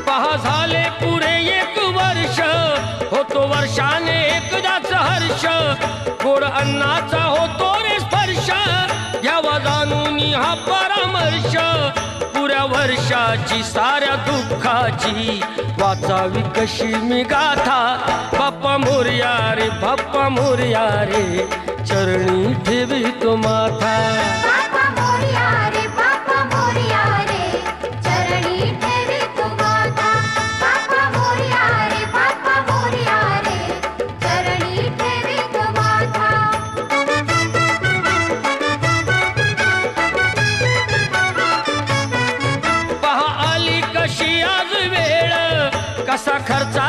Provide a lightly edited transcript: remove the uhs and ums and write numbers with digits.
पहा झाले पुरे 1 वर्ष, होतो वर्षाने एकदाच हर्ष, गोड अन्नाचा होतो रे स्पर्श, घ्यावा जाणून हा परामर्श, पुऱ्या वर्षाची साऱ्या दुःखाची वाचावी कशी मी गाथा, बाप्पा मोरया रे बाप्पा मोरया रे, चरणी ठेवी तो माथा. बाप्पा मोरया रे बाप्पा मोरया रे, चरणी ठेवी तो माथा. बाप्पा मोरया रे बाप्पा मोरया रे, चरणी ठेवी तो माथा. पहा आली कशी आज वेळ, कसा खर्चा